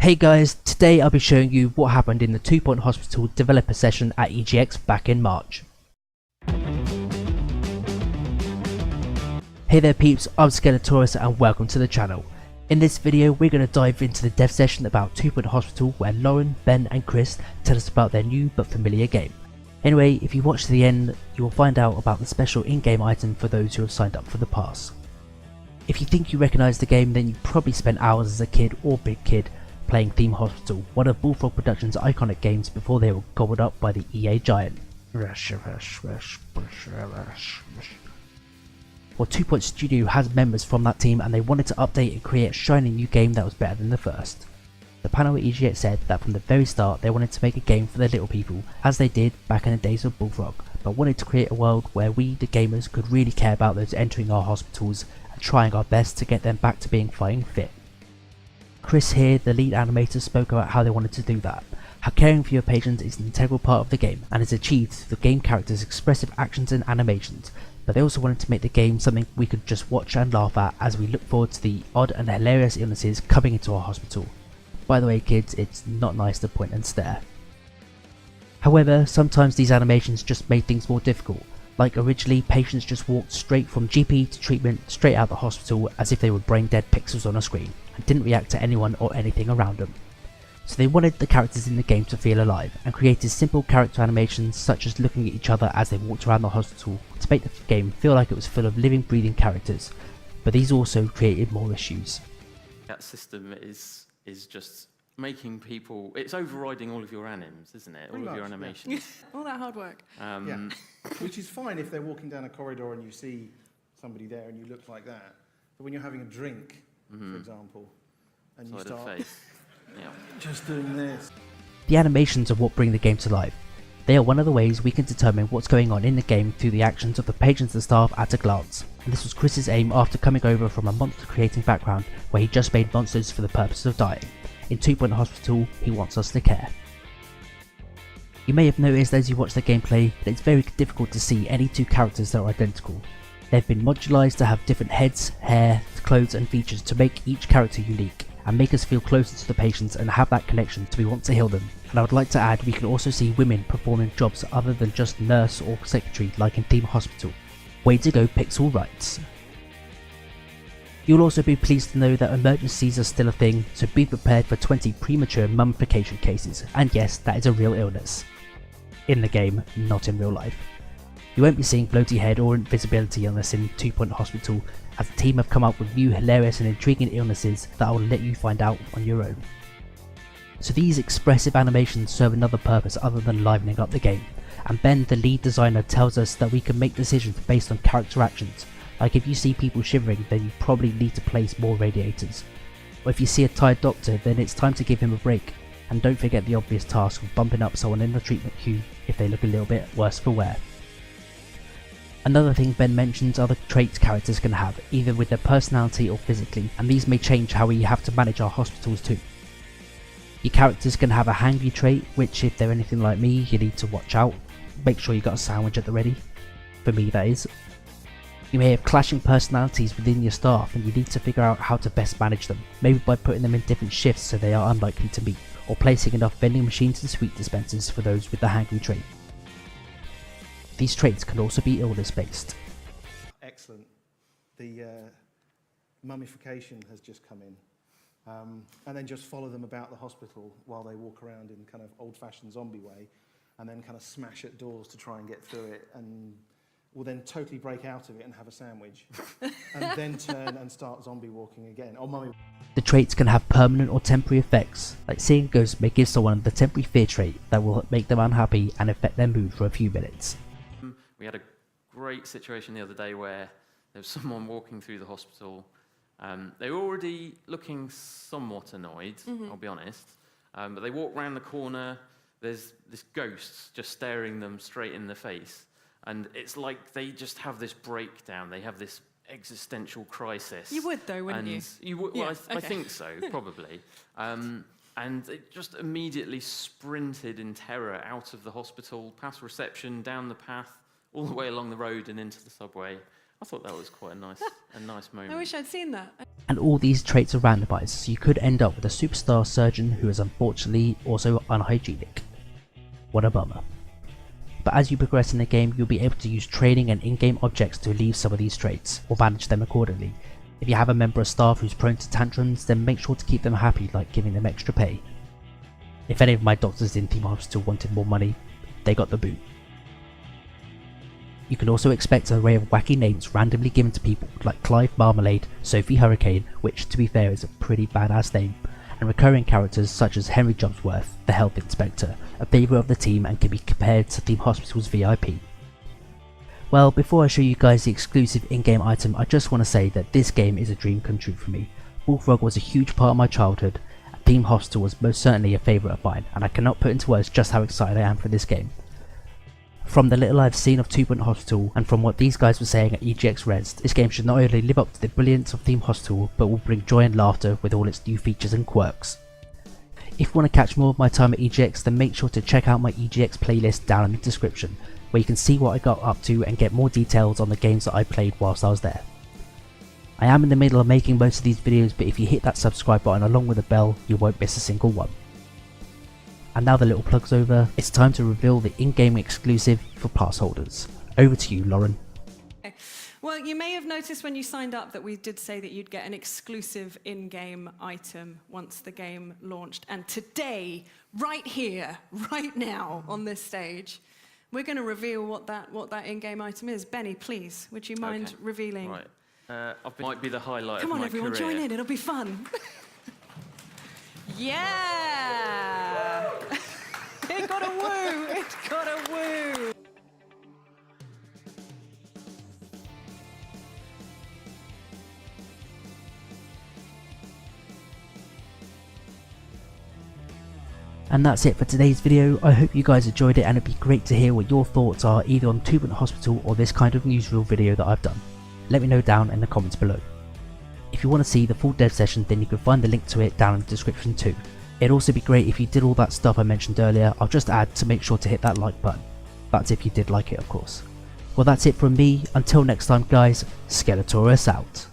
Hey guys, today I'll be showing you what happened in the 2 Point Hospital developer session at EGX back in March. Hey there peeps, I'm Skeletorus and welcome to the channel. In this video we're going to dive into the dev session about 2 Point Hospital where Lauren, Ben and Chris tell us about their new but familiar game. Anyway, if you watch to the end you will find out about the special in-game item for those who have signed up for the pass. If you think you recognise the game, then you probably spent hours as a kid or big kid playing Theme Hospital, one of Bullfrog Productions' iconic games before they were gobbled up by the EA giant. Well, 2 Point Studio has members from that team and they wanted to update and create a shiny new game that was better than the first. The panel at EGX said that from the very start they wanted to make a game for the little people, as they did back in the days of Bullfrog, but wanted to create a world where we, the gamers, could really care about those entering our hospitals and trying our best to get them back to being fighting fit. Chris here, the lead animator, spoke about how they wanted to do that, how caring for your patients is an integral part of the game and is achieved through the game characters' expressive actions and animations, but they also wanted to make the game something we could just watch and laugh at as we look forward to the odd and hilarious illnesses coming into our hospital. By the way kids, it's not nice to point and stare. However, sometimes these animations just made things more difficult. Like originally, patients just walked straight from GP to treatment straight out the hospital as if they were brain dead pixels on a screen and didn't react to anyone or anything around them. So they wanted the characters in the game to feel alive and created simple character animations such as looking at each other as they walked around the hospital to make the game feel like it was full of living, breathing characters, but these also created more issues. That system is just making people, it's overriding all of your anims, isn't it? All of your animations. Yeah. All that hard work. Yeah. Which is fine if they're walking down a corridor and you see somebody there and you look like that. But when you're having a drink, for example, and you start just doing this. The animations are what bring the game to life. They are one of the ways we can determine what's going on in the game through the actions of the patients and staff at a glance. And this was Chris's aim after coming over from a monster creating background where he just made monsters for the purpose of dying. In 2 Point Hospital, he wants us to care. You may have noticed as you watch the gameplay that it's very difficult to see any two characters that are identical. They've been modularized to have different heads, hair, clothes and features to make each character unique and make us feel closer to the patients and have that connection to we want to heal them. And I would like to add we can also see women performing jobs other than just nurse or secretary like in Theme Hospital. Way to go Pixel Rights. You'll also be pleased to know that emergencies are still a thing, so be prepared for 20 premature mummification cases, and yes, that is a real illness. In the game, not in real life. You won't be seeing floaty head or invisibility illness in 2 Point Hospital, as the team have come up with new hilarious and intriguing illnesses that I will let you find out on your own. So these expressive animations serve another purpose other than livening up the game, and Ben, the lead designer, tells us that we can make decisions based on character actions. Like if you see people shivering, then you probably need to place more radiators. Or if you see a tired doctor, then it's time to give him a break. And don't forget the obvious task of bumping up someone in the treatment queue if they look a little bit worse for wear. Another thing Ben mentions are the traits characters can have, either with their personality or physically, and these may change how we have to manage our hospitals too. Your characters can have a hangry trait, which if they're anything like me, you need to watch out. Make sure you got a sandwich at the ready. For me that is. You may have clashing personalities within your staff and you need to figure out how to best manage them, maybe by putting them in different shifts so they are unlikely to meet, or placing enough vending machines and sweet dispensers for those with the hangry trait. These traits can also be illness based. Excellent. The mummification has just come in. And then just follow them about the hospital while they walk around in kind of old-fashioned zombie way, and then kind of smash at doors to try and get through it, and will then totally break out of it and have a sandwich, and then turn and start zombie walking again. Oh, mummy. The traits can have permanent or temporary effects, like seeing a ghost may give someone the temporary fear trait that will make them unhappy and affect their mood for a few minutes. We had a great situation the other day where there was someone walking through the hospital. They were already looking somewhat annoyed, I'll be honest, but they walk round the corner, there's this ghost just staring them straight in the face. And it's like they just have this breakdown. They have this existential crisis. You would though, wouldn't you? You would. Yeah, Well, I okay. think so, probably. And it just immediately sprinted in terror out of the hospital, past reception, down the path, all the way along the road and into the subway. I thought that was quite a nice moment. I wish I'd seen that. And all these traits are randomized, so you could end up with a superstar surgeon who is unfortunately also unhygienic. What a bummer. But as you progress in the game, you'll be able to use training and in-game objects to relieve some of these traits, or manage them accordingly. If you have a member of staff who's prone to tantrums, then make sure to keep them happy, like giving them extra pay. If any of my doctors in Team Hospital wanted more money, they got the boot. You can also expect an array of wacky names randomly given to people like Clive Marmalade, Sophie Hurricane, which to be fair is a pretty badass name, and recurring characters such as Henry Jobsworth, the Health Inspector, a favourite of the team and can be compared to Team Hospital's VIP. Well, before I show you guys the exclusive in-game item, I just want to say that this game is a dream come true for me. Bullfrog was a huge part of my childhood, and Team Hospital was most certainly a favourite of mine, and I cannot put into words just how excited I am for this game. From the little I've seen of 2 Point Hospital, and from what these guys were saying at EGX Rezzed, this game should not only live up to the brilliance of Team Hospital, but will bring joy and laughter with all its new features and quirks. If you want to catch more of my time at EGX, then make sure to check out my EGX playlist down in the description, where you can see what I got up to and get more details on the games that I played whilst I was there. I am in the middle of making most of these videos, but if you hit that subscribe button along with the bell, you won't miss a single one. And now the little plug's over, it's time to reveal the in-game exclusive for pass holders. Over to you, Lauren. Okay. Well, you may have noticed when you signed up that we did say that you'd get an exclusive in-game item once the game launched. And today, right here, right now, on this stage, we're going to reveal what that in-game item is. Benny, please, would you mind revealing? Right. Might be the highlight of my Come on, everyone, career. join in. It'll be fun. Yeah! It got a woo! It got a woo! And that's it for today's video. I hope you guys enjoyed it, and it'd be great to hear what your thoughts are either on 2 Point Hospital or this kind of newsreel video that I've done. Let me know down in the comments below. If you want to see the full dev session, then you can find the link to it down in the description too. It'd also be great if you did all that stuff I mentioned earlier. I'll just add to make sure to hit that like button. That's if you did like it, of course. Well, that's it from me. Until next time guys, Skeletorus out.